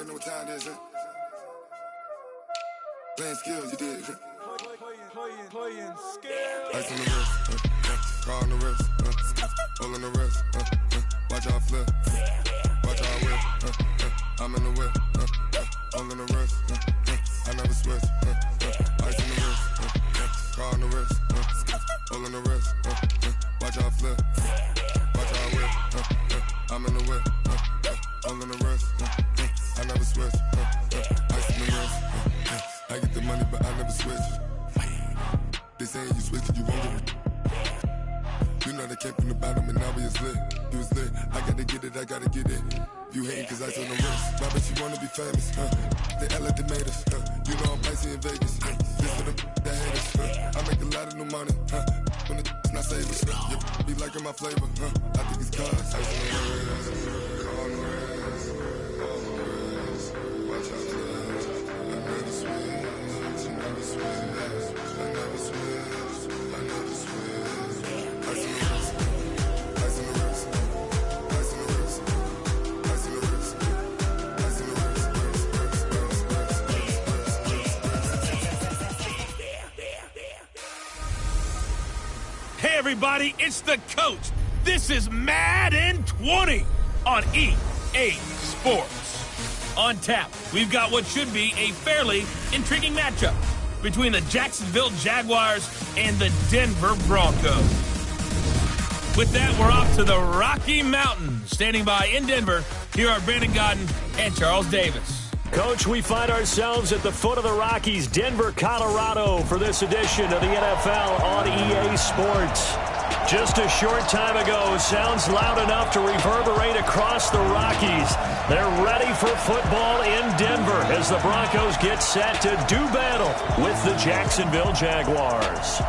already know what time it is, huh? Playing skills, you did. Playing skills. Ice on the wrist, car on the wrist, all on the wrist, watch out flip, watch out whip, I'm in the whip, all on the wrist, I never switch, ice on the wrist, car on the wrist, all on the wrist, watch out flip, watch out whip, I'm in the whip, all on the wrist, I never switch, ice on the wrist, I get the money but I never switch. They saying you switch it, you won't get it. You know they came from the bottom and now we is lit. You was lit, I gotta get it, I gotta get it. You hating cause I on the wrist. Why bet you wanna be famous, They act like they made us, You know I'm pricey in Vegas, This for them that hate us, I make a lot of new money, When it's not savers, You be liking my flavor, I think it's cause. Ice on the wrist, on the wrist, on the wrist. Watch out for this, I never switch, I never switch. I never switch, I never switch. Ice on the wrist, ice on the wrist, ice on the wrist, ice on the wrist, ice on the wrist. Hey everybody, it's the coach. This is Madden 20 on EA Sports. On tap, we've got what should be a fairly intriguing matchup between the Jacksonville Jaguars and the Denver Broncos. With that, we're off to the Rocky Mountains. Standing by in Denver, here are Brandon Godden and Charles Davis. Coach, we find ourselves at the foot of the Rockies, Denver, Colorado, for this edition of the NFL on EA Sports. Just a short time ago, sounds loud enough to reverberate across the Rockies. They're ready for football in Denver as the Broncos get set to do battle with the Jacksonville Jaguars.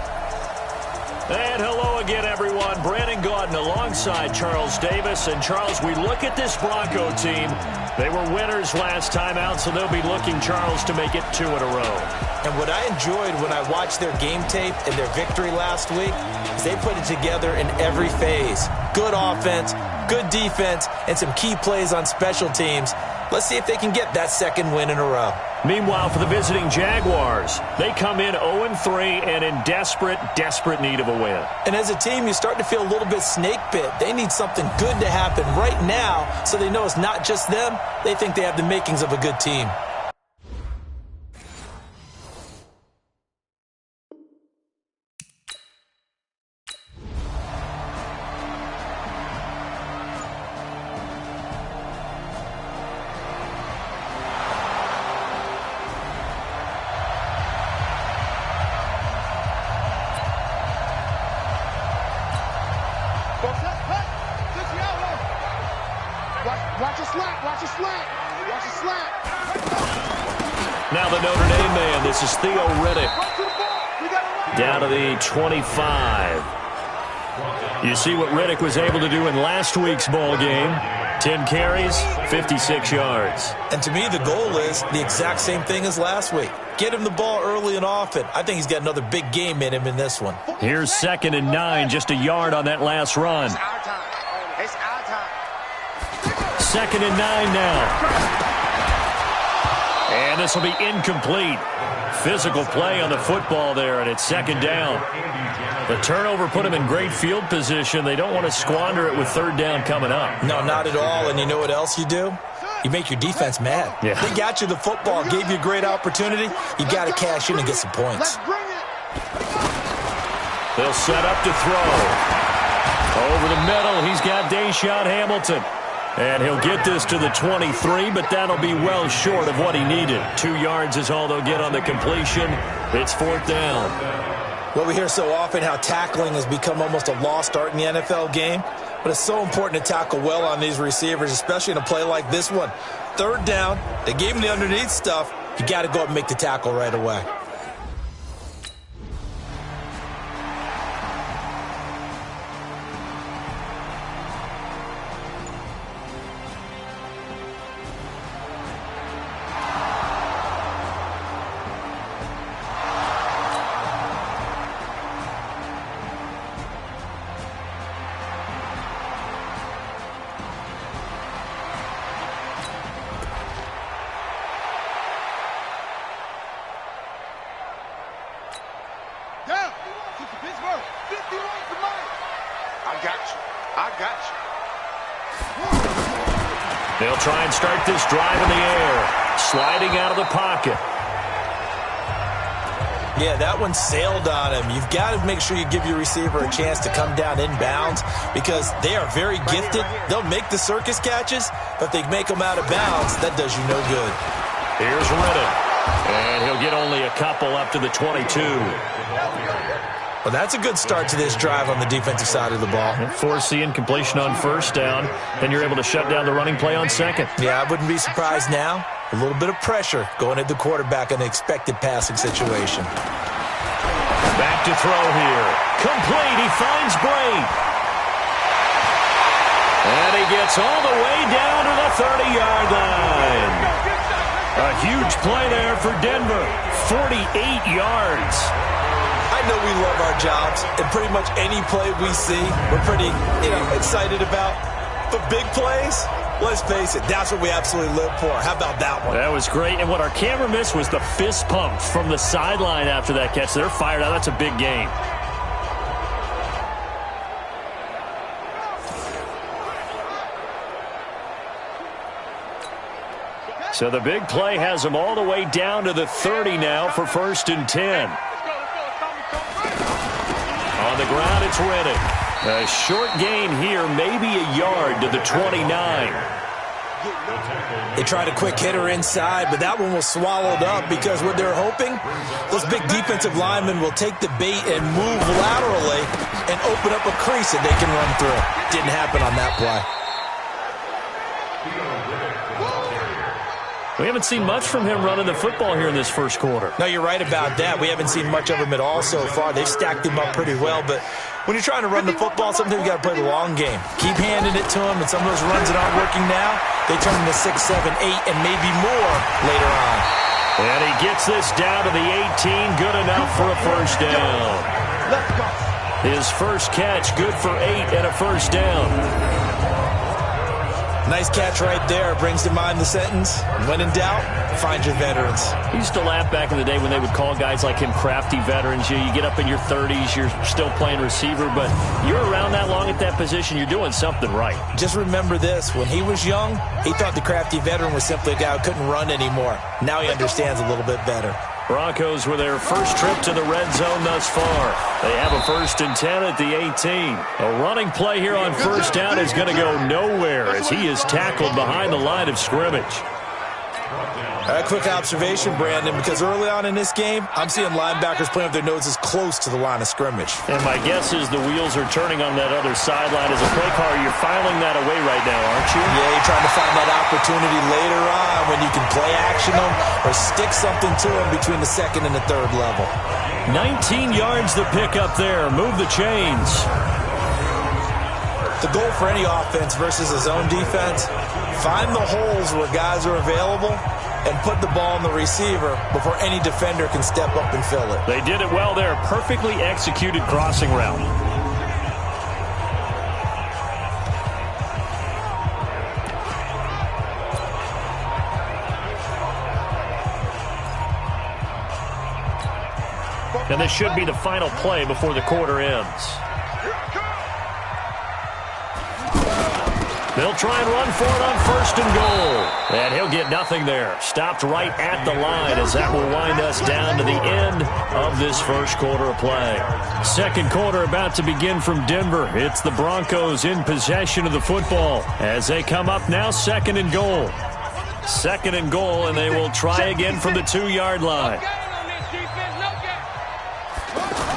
And hello again, everyone. Brandon Gaudin alongside Charles Davis. And Charles, we look at this Bronco team. They were winners last time out, so they'll be looking, Charles, to make it 2 in a row. And what I enjoyed when I watched their game tape and their victory last week is they put it together in every phase. Good offense, good defense, and some key plays on special teams. Let's see if they can get that second win in a row. Meanwhile, for the visiting Jaguars, they come in 0-3 and in desperate need of a win. And as a team, you start to feel a little bit snake bit. They need something good to happen right now so they know it's not just them. They think they have the makings of a good team. Now the Notre Dame man, this is Theo Riddick. Down to the 25. You see what Riddick was able to do in last week's ball game. 10 carries, 56 yards. And to me, the goal is the exact same thing as last week. Get him the ball early and often. I think he's got another big game in him in this one. Here's 2nd and 9, just a yard on that last run. It's our time. It's our time. 2nd and 9 now. And this will be incomplete. Physical play on the football there, and it's 2nd down. The turnover put them in great field position. They don't want to squander it with 3rd down coming up. No, not at all. And you know what else you do? You make your defense mad. Yeah. They got you the football, gave you a great opportunity. You got to cash in and get some points. They'll set up to throw. Over the middle, he's got Deshaun Hamilton. And he'll get this to the 23, but that'll be well short of what he needed. 2 yards is all they'll get on the completion. It's 4th down. Well, we hear so often how tackling has become almost a lost art in the NFL game. But it's so important to tackle well on these receivers, especially in a play like this one. 3rd down, they gave him the underneath stuff. You got to go up and make the tackle right away. They'll try and start this drive in the air. Sliding out of the pocket. Yeah, that one sailed on him. You've got to make sure you give your receiver a chance to come down inbounds because they are very gifted. They'll make the circus catches, but if they make them out of bounds, that does you no good. Here's Riddick. And he'll get only a couple up to the 22. Well, that's a good start to this drive on the defensive side of the ball. Force the incompletion on first down, then you're able to shut down the running play on second. Yeah, I wouldn't be surprised now. A little bit of pressure going at the quarterback in an expected passing situation. Back to throw here. Complete. He finds Bray. And he gets all the way down to the 30-yard line. A huge play there for Denver. 48 yards. I know we love our jobs, and pretty much any play we see, we're pretty excited about. But big plays, let's face it, that's what we absolutely live for. How about that one? That was great, and what our camera missed was the fist pump from the sideline after that catch. They're fired out. That's a big game. So the big play has them all the way down to the 30 now for 1st and 10. On the ground, it's Riddick. A short gain here, maybe a yard to the 29. They tried a quick hitter inside, but that one was swallowed up because what they're hoping, those big defensive linemen will take the bait and move laterally and open up a crease that they can run through. Didn't happen on that play. We haven't seen much from him running the football here in this first quarter. No, you're right about that. We haven't seen much of him at all so far. They've stacked him up pretty well, but when you're trying to run the football, sometimes you got to play the long game. Keep handing it to him, and some of those runs that aren't working now, they turn into 6, 7, 8, and maybe more later on. And he gets this down to the 18, good enough for a first down. His first catch, good for 8 and a first down. Nice catch right there. Brings to mind the sentence, when in doubt, find your veterans. He used to laugh back in the day when they would call guys like him crafty veterans. You get up in your 30s, you're still playing receiver, but you're around that long at that position, you're doing something right. Just remember this. When he was young, he thought the crafty veteran was simply a guy who couldn't run anymore. Now he understands a little bit better. Broncos with their first trip to the red zone thus far. They have a 1st and 10 at the 18. A running play here on first down is going to go nowhere as he is tackled behind the line of scrimmage. A quick observation, Brandon, because early on in this game, I'm seeing linebackers playing with their noses close to the line of scrimmage. And my guess is the wheels are turning on that other sideline. As a play caller, you're filing that away right now, aren't you? Yeah, you're trying to find that opportunity later on when you can play action them or stick something to them between the 2nd and the 3rd level. 19 yards the pick up there. Move the chains. The goal for any offense versus a zone defense, find the holes where guys are available and put the ball on the receiver before any defender can step up and fill it. They did it well there. Perfectly executed crossing route. And this should be the final play before the quarter ends. They'll try and run for it on 1st and goal. And he'll get nothing there. Stopped right at the line as that will wind us down to the end of this first quarter of play. Second quarter about to begin from Denver. It's the Broncos in possession of the football as they come up now 2nd and goal. 2nd and goal, and they will try again from the 2-yard line.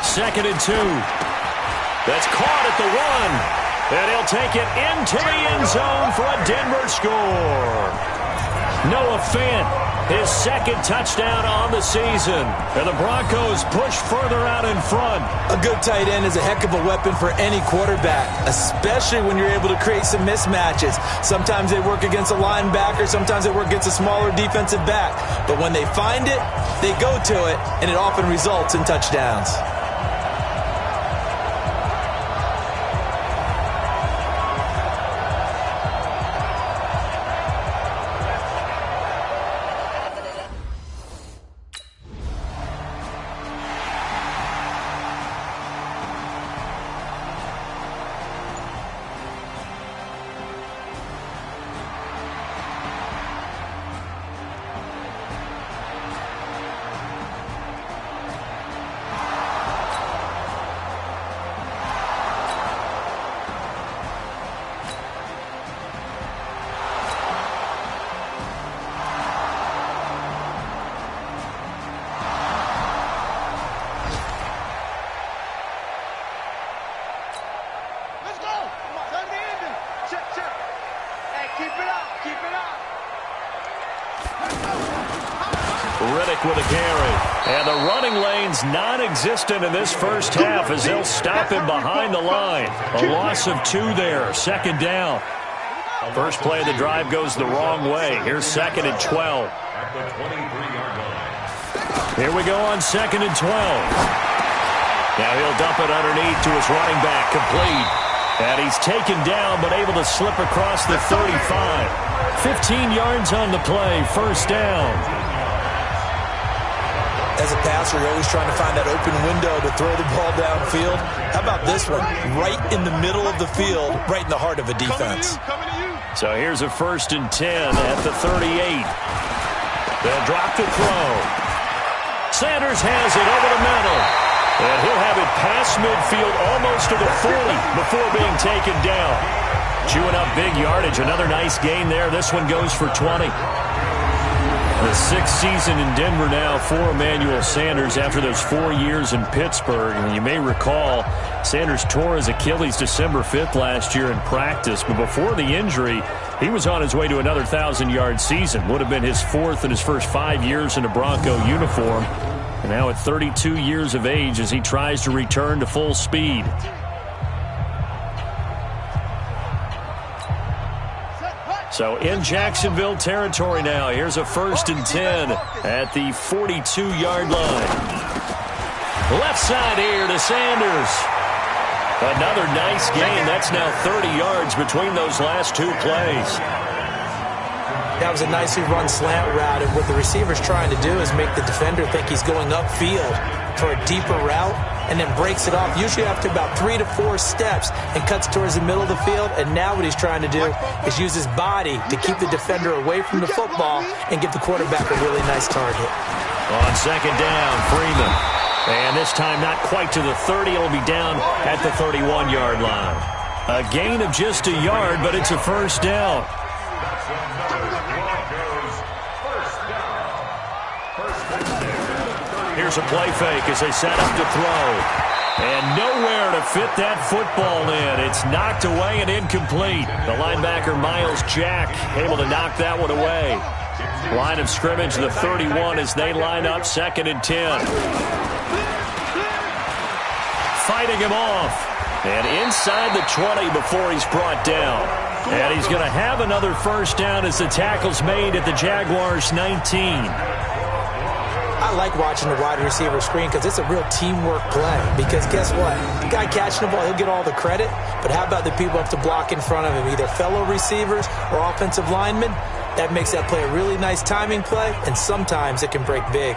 2nd and 2. That's caught at the 1. And he'll take it into the end zone for a Denver score. Noah Fant, his 2nd touchdown on the season. And the Broncos push further out in front. A good tight end is a heck of a weapon for any quarterback, especially when you're able to create some mismatches. Sometimes they work against a linebacker, sometimes they work against a smaller defensive back. But when they find it, they go to it, and it often results in touchdowns. Riddick with a carry. And the running lane's non-existent in this first half as they'll stop him behind the line. A loss of 2 there. Second down. First play of the drive goes the wrong way. Here's 2nd and 12. Here we go on 2nd and 12. Now he'll dump it underneath to his running back. Complete. And he's taken down but able to slip across the 35. 15 yards on the play. First down. As a passer, you're always trying to find that open window to throw the ball downfield. How about this one? Right in the middle of the field, right in the heart of a defense. So here's a 1st and 10 at the 38. They'll drop the throw. Sanders has it over the middle. And he'll have it past midfield almost to the 40 before being taken down. Chewing up big yardage. Another nice gain there. This one goes for 20. The 6th season in Denver now for Emmanuel Sanders after those 4 years in Pittsburgh. And you may recall Sanders tore his Achilles December 5th last year in practice. But before the injury, he was on his way to another 1,000-yard season. Would have been his 4th in his first 5 years in a Bronco uniform. And now at 32 years of age as he tries to return to full speed. So in Jacksonville territory now. Here's a 1st and 10 at the 42-yard line. Left side here to Sanders. Another nice gain. That's now 30 yards between those last 2 plays. That was a nicely run slant route, and what the receiver's trying to do is make the defender think he's going upfield for a deeper route, and then breaks it off, usually after about 3 to 4 steps, and cuts towards the middle of the field. And now what he's trying to do is use his body to keep the defender away from the football and give the quarterback a really nice target. On 2nd down, Freeman. And this time not quite to the 30. It'll be down at the 31-yard line. A gain of just a yard, but it's a 1st down. Here's a play fake as they set up to throw. And nowhere to fit that football in. It's knocked away and incomplete. The linebacker, Miles Jack, able to knock that one away. Line of scrimmage, the 31 as they line up 2nd and 10. Fighting him off. And inside the 20 before he's brought down. And he's going to have another 1st down as the tackle's made at the Jaguars' 19. I like watching the wide receiver screen because it's a real teamwork play. Because guess what? The guy catching the ball, he'll get all the credit. But how about the people have to block in front of him, either fellow receivers or offensive linemen? That makes that play a really nice timing play, and sometimes it can break big.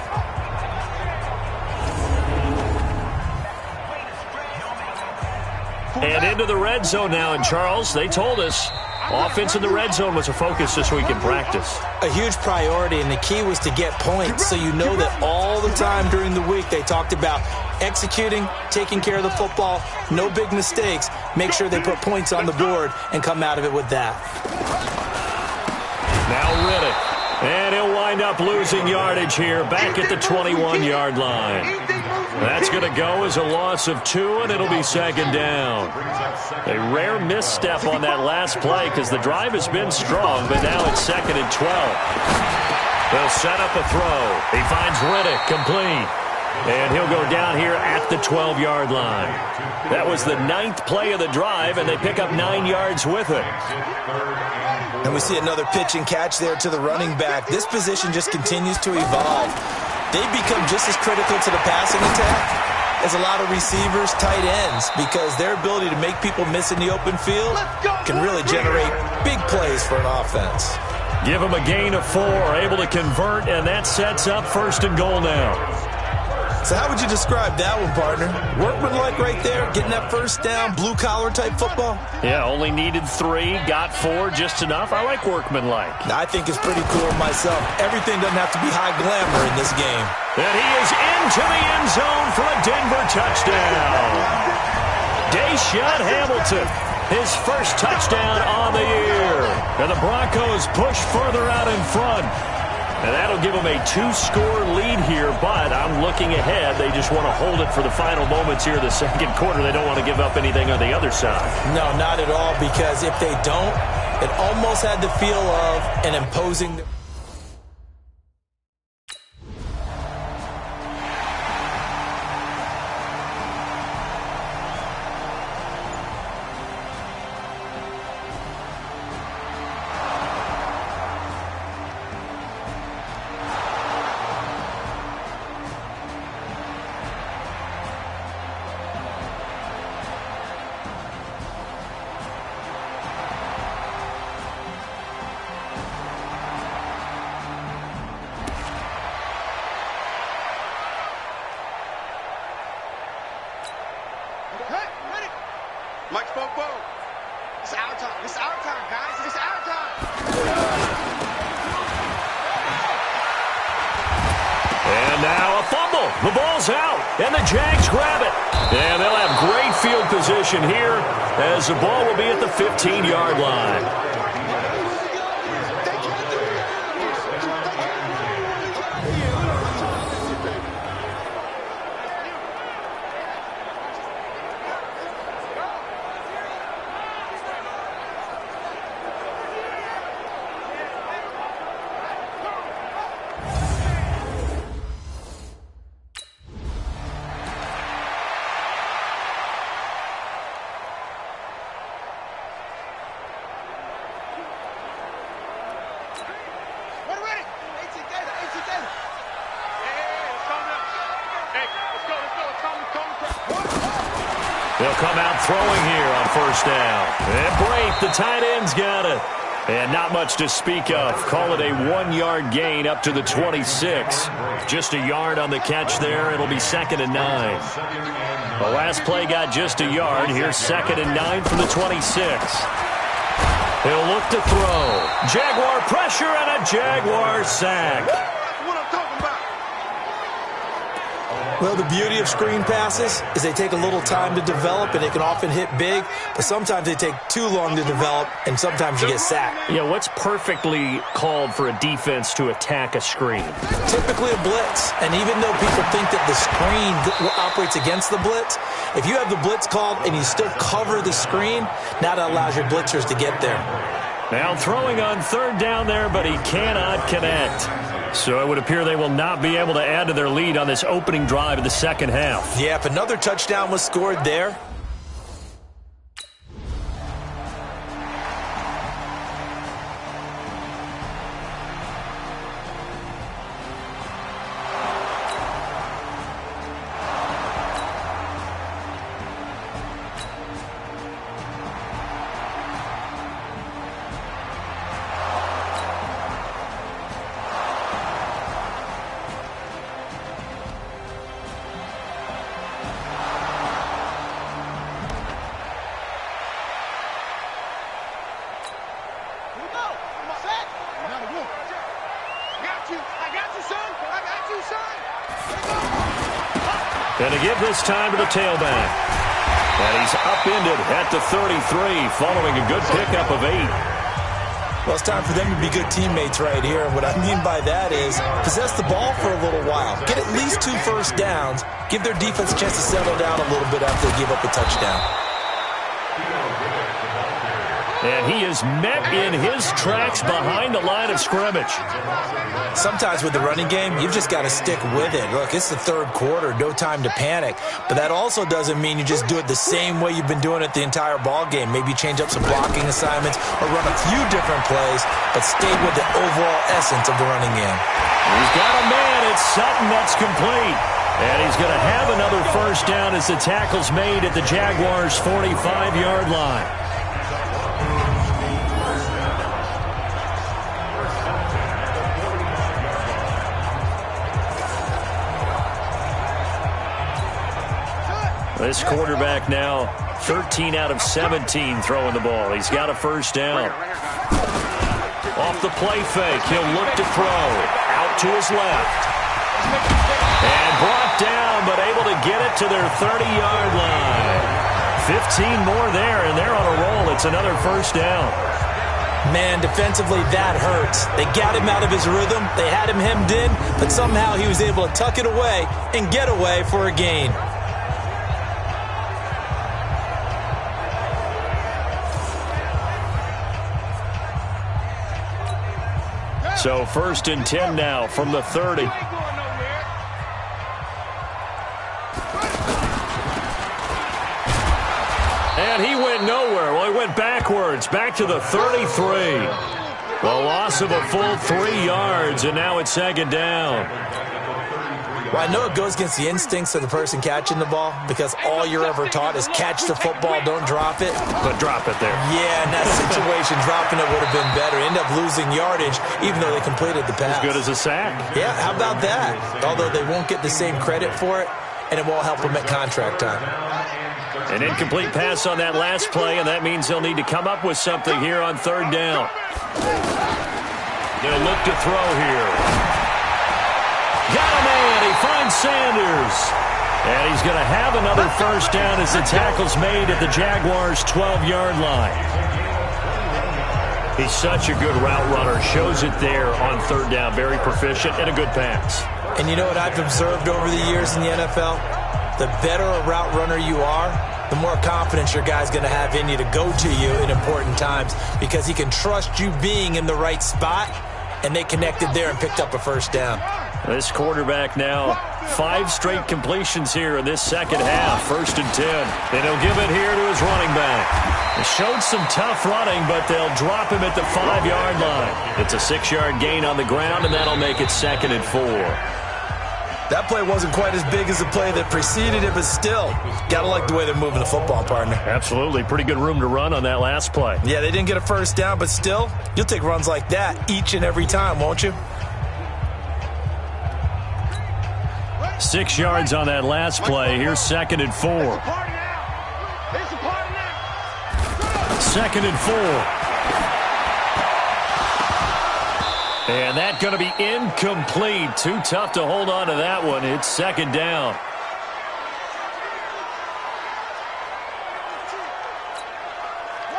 And into the red zone now. And Charles, they told us offense in the red zone was a focus this week in practice. A huge priority, and the key was to get points. So you know that all the time during the week they talked about executing, taking care of the football, no big mistakes, make sure they put points on the board and come out of it with that. Now Riddick, and he'll wind up losing yardage here back at the 21-yard line. That's going to go as a loss of 2, and it'll be 2nd down. A rare misstep on that last play because the drive has been strong, but now it's 2nd and 12. They'll set up a throw. He finds Riddick complete. And he'll go down here at the 12-yard line. That was the 9th play of the drive, and they pick up 9 yards with it. And we see another pitch and catch there to the running back. This position just continues to evolve. They become just as critical to the passing attack as a lot of receivers, tight ends, because their ability to make people miss in the open field can really generate big plays for an offense. Give them a gain of 4, able to convert, and that sets up 1st and goal now. So how would you describe that one, partner? Workmanlike right there, getting that 1st down, blue-collar type football? Yeah, only needed 3, got 4, just enough. I like workmanlike. I think it's pretty cool myself. Everything doesn't have to be high glamour in this game. And he is into the end zone for a Denver touchdown. Deshaun Hamilton, his first touchdown on the year. And the Broncos push further out in front. And that'll give them a 2-score lead here, but I'm looking ahead. They just want to hold it for the final moments here of the 2nd quarter. They don't want to give up anything on the other side. No, not at all, because if they don't, it almost had the feel of an imposing... fumble. The ball's out, and the Jags grab it. And they'll have great field position here as the ball will be at the 15-yard line. They'll come out throwing here on first down. And break, the tight end's got it. And not much to speak of. Call it a 1-yard gain up to the 26. Just a yard on the catch there. It'll be 2nd and 9. The last play got just a yard. Here's 2nd and 9 from the 26. He'll look to throw. Jaguar pressure and a Jaguar sack. Well, the beauty of screen passes is they take a little time to develop, and they can often hit big, but sometimes they take too long to develop, and sometimes you get sacked. Yeah, what's perfectly called for a defense to attack a screen? Typically a blitz, and even though people think that the screen operates against the blitz, if you have the blitz called and you still cover the screen, now that allows your blitzers to get there. Now throwing on 3rd down there, but he cannot connect. So it would appear they will not be able to add to their lead on this opening drive of the second half. Yeah, if another touchdown was scored there. And to give this time to the tailback. And he's upended at the 33 following a good pickup of 8. Well, it's time for them to be good teammates right here. And what I mean by that is possess the ball for a little while. Get at least 2 first downs. Give their defense a chance to settle down a little bit after they give up a touchdown. And he is met in his tracks behind the line of scrimmage. Sometimes with the running game, you've just got to stick with it. Look, it's the 3rd quarter, no time to panic. But that also doesn't mean you just do it the same way you've been doing it the entire ball game. Maybe change up some blocking assignments or run a few different plays, but stay with the overall essence of the running game. He's got a man. It's Sutton. That's complete. And he's going to have another first down as the tackle's made at the Jaguars' 45-yard line. This quarterback now 13 out of 17 throwing the ball. He's got a first down. Off the play fake, he'll look to throw. Out to his left. And brought down, but able to get it to their 30-yard line. 15 more there, and they're on a roll. It's another first down. Man, defensively, that hurts. They got him out of his rhythm. They had him hemmed in, but somehow he was able to tuck it away and get away for a gain. So 1st and 10 now from the 30. And he went nowhere. Well, he went backwards, back to the 33. The loss of a full 3 yards, and now it's 2nd down. Well, I know it goes against the instincts of the person catching the ball because all you're ever taught is catch the football, don't drop it. But drop it there. Yeah, in that situation, dropping it would have been better. End up losing yardage, even though they completed the pass. As good as a sack. Yeah, how about that? Although they won't get the same credit for it, and it won't help them at contract time. An incomplete pass on that last play, and that means they'll need to come up with something here on 3rd down. They'll look to throw here. Got a man. He finds Sanders. And he's going to have another first down as the tackle's made at the Jaguars' 12-yard line. He's such a good route runner. Shows it there on third down. Very proficient and a good pass. And you know what I've observed over the years in the NFL? The better a route runner you are, the more confidence your guy's going to have in you to go to you in important times because he can trust you being in the right spot, and they connected there and picked up a first down. This quarterback now, 5 straight completions here in this second half. 1st and 10. And he'll give it here to his running back. He showed some tough running, but they'll drop him at the 5-yard line. It's a 6-yard gain on the ground, and that'll make it 2nd and 4. That play wasn't quite as big as the play that preceded it, but still, got to like the way they're moving the football, partner. Absolutely. Pretty good room to run on that last play. Yeah, they didn't get a first down, but still, you'll take runs like that each and every time, won't you? 6 yards on that last play. Here's 2nd and 4. 2nd and 4. And that's going to be incomplete. Too tough to hold on to that one. It's 2nd down.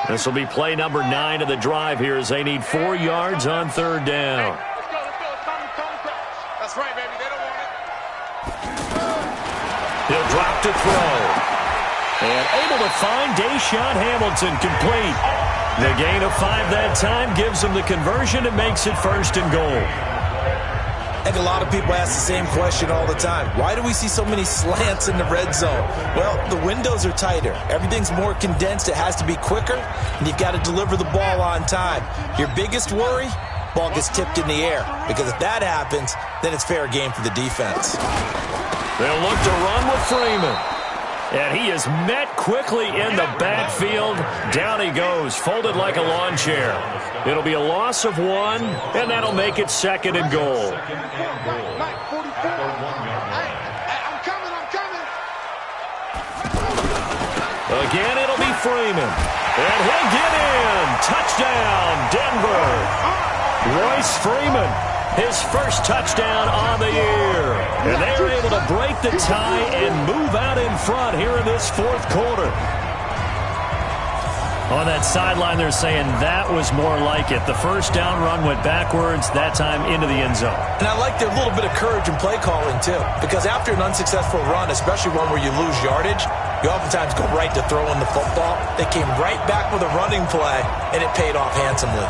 This will be play number 9 of the drive here as they need 4 yards on 3rd down. That's right, baby. They don't want it. He'll drop to throw. And able to find Deshaun Hamilton complete. The gain of 5 that time gives him the conversion and makes it 1st and goal. I think a lot of people ask the same question all the time. Why do we see so many slants in the red zone? Well, the windows are tighter. Everything's more condensed. It has to be quicker, and you've got to deliver the ball on time. Your biggest worry? Ball gets tipped in the air. Because if that happens, then it's fair game for the defense. They'll look to run with Freeman. And he is met quickly in the backfield. Down he goes, folded like a lawn chair. It'll be a loss of 1, and that'll make it 2nd and goal. I'm coming. Again, it'll be Freeman. And he'll get in. Touchdown, Denver. Royce Freeman, his first touchdown on the year. And they're able to break the tie and move out in front here in this 4th quarter. On that sideline, they're saying that was more like it. The first down run went backwards, that time into the end zone. And I like their little bit of courage in play calling, too. Because after an unsuccessful run, especially one where you lose yardage, you oftentimes go right to throwing the football. They came right back with a running play, and it paid off handsomely.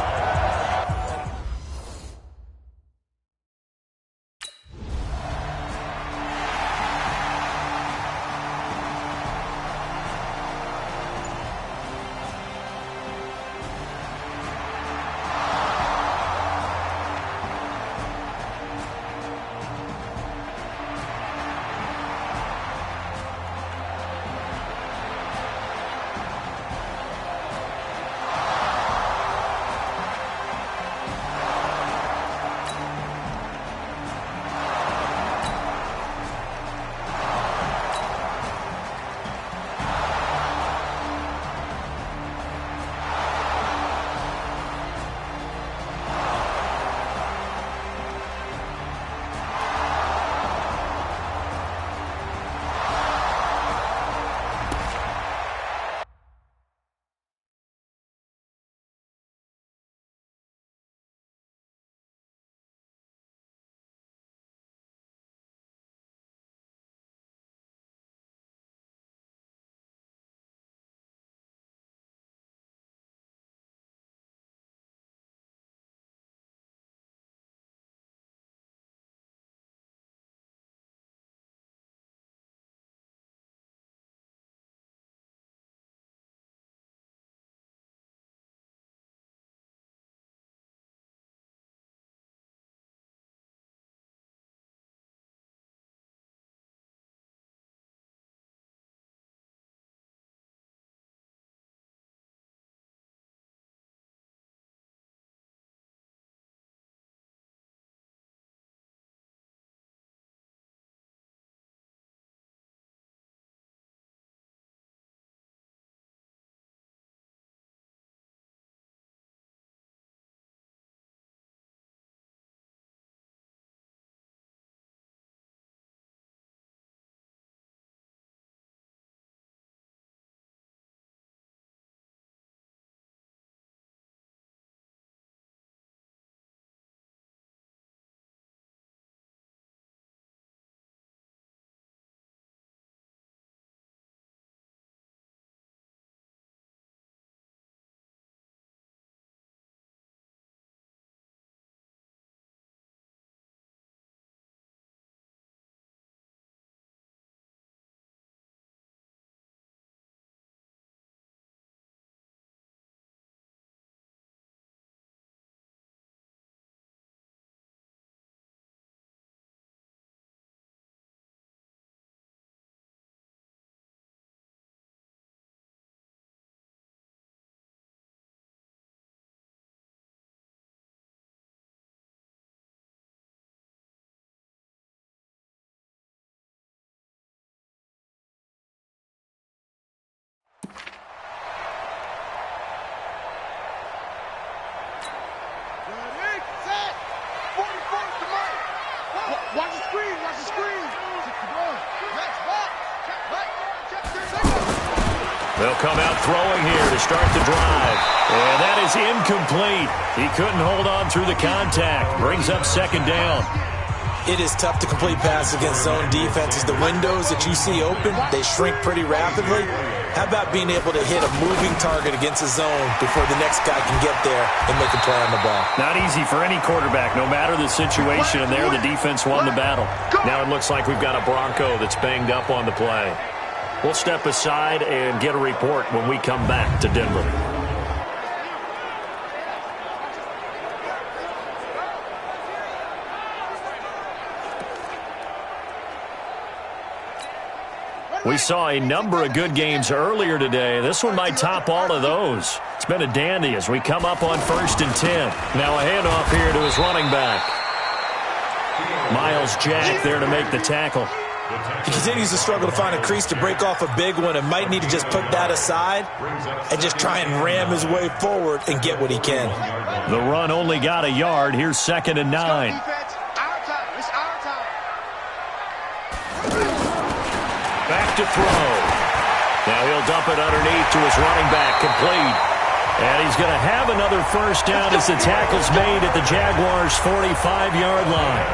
They'll come out throwing here to start the drive. And that is incomplete. He couldn't hold on through the contact. Brings up second down. It is tough to complete passes against zone defenses. The windows that you see open, they shrink pretty rapidly. How about being able to hit a moving target against a zone before the next guy can get there and make a play on the ball? Not easy for any quarterback, no matter the situation. And there, the defense won the battle. Now it looks like we've got a Bronco that's banged up on the play. We'll step aside and get a report when we come back to Denver. We saw a number of good games earlier today. This one might top all of those. It's been a dandy as we come up on 1st and 10. Now a handoff here to his running back. Miles Jack there to make the tackle. He continues to struggle to find a crease to break off a big one and might need to just put that aside and just try and ram his way forward and get what he can. The run only got a yard. Here's 2nd and 9. Back to throw. Now he'll dump it underneath to his running back, complete. And he's going to have another first down as the tackle's made at the Jaguars' 45-yard line.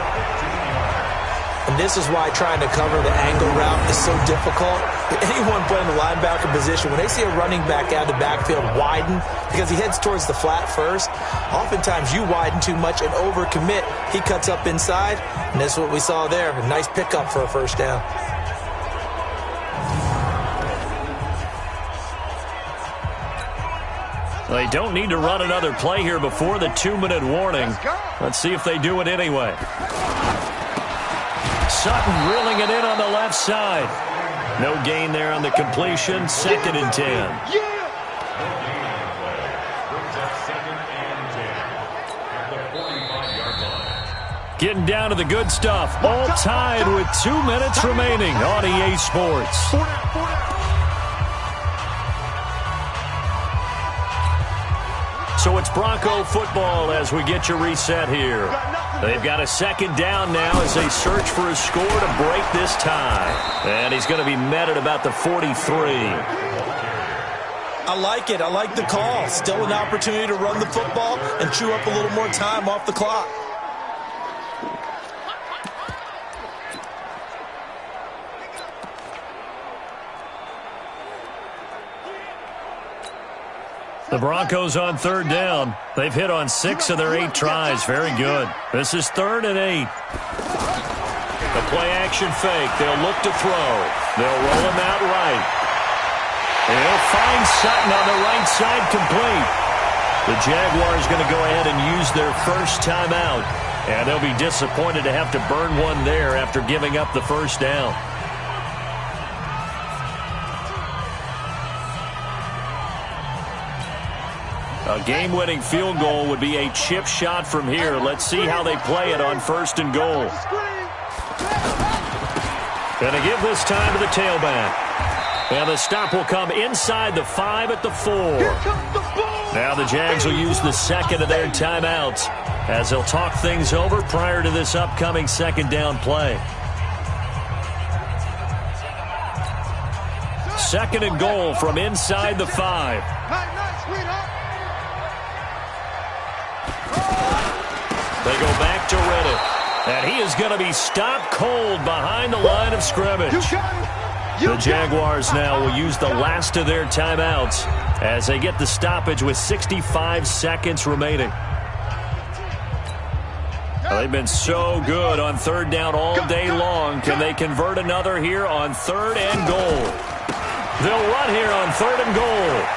And this is why trying to cover the angle route is so difficult. Anyone playing the linebacker position, when they see a running back out of the backfield widen, because he heads towards the flat first, oftentimes you widen too much and overcommit. He cuts up inside, and that's what we saw there. A nice pickup for a first down. They don't need to run another play here before the 2-minute warning. Let's see if they do it anyway. Sutton reeling it in on the left side. No gain there on the completion. 2nd and 10. Getting down to the good stuff. All tied with 2 minutes remaining on EA Sports. So it's Bronco football as we get you reset here. They've got a 2nd down now as they search for a score to break this tie. And he's going to be met at about the 43. I like it. I like the call. Still an opportunity to run the football and chew up a little more time off the clock. The Broncos on 3rd down. They've hit on 6 of their 8 tries. Very good. This is 3rd and 8. The play action fake. They'll look to throw. They'll roll him out right. They'll find Sutton on the right side, complete. The Jaguars going to go ahead and use their first timeout. And they'll be disappointed to have to burn one there after giving up the first down. A game-winning field goal would be a chip shot from here. Let's see how they play it on 1st and goal. Going to give this time to the tailback. And the stop will come inside the 5 at the 4. Now the Jags will use the 2nd of their timeouts as they'll talk things over prior to this upcoming 2nd down play. 2nd and goal from inside the 5. They go back to Reddick, and he is going to be stopped cold behind the line of scrimmage. The Jaguars now will use the last of their timeouts as they get the stoppage with 65 seconds remaining. They've been so good on 3rd down all day long. Can they convert another here on 3rd and goal? They'll run here on 3rd and goal.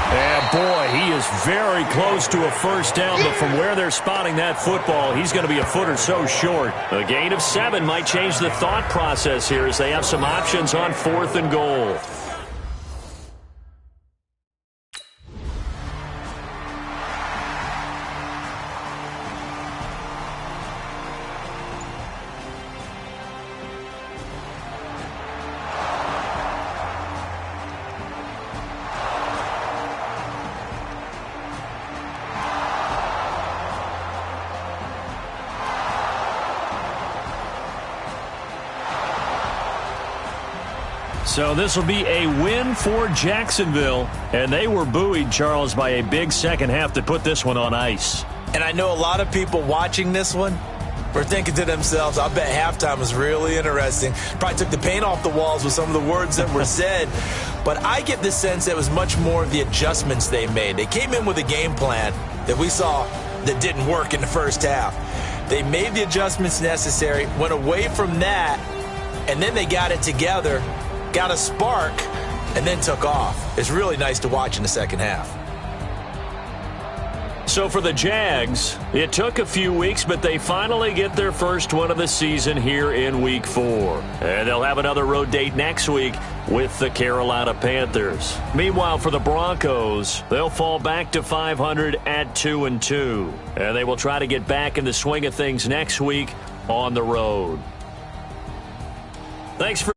And, boy, he is very close to a first down, but from where they're spotting that football, he's going to be a foot or so short. A gain of 7 might change the thought process here as they have some options on 4th and goal. So this will be a win for Jacksonville, and they were buoyed, Charles, by a big second half to put this one on ice. And I know a lot of people watching this one were thinking to themselves, I bet halftime was really interesting. Probably took the paint off the walls with some of the words that were said. But I get the sense that it was much more of the adjustments they made. They came in with a game plan that we saw that didn't work in the first half. They made the adjustments necessary, went away from that, and then they got it together, got a spark, and then took off. It's really nice to watch in the second half. So for the Jags, it took a few weeks, but they finally get their first one of the season here in Week 4. And they'll have another road date next week with the Carolina Panthers. Meanwhile, for the Broncos, they'll fall back to 500 at 2-2. And they will try to get back in the swing of things next week on the road. Thanks for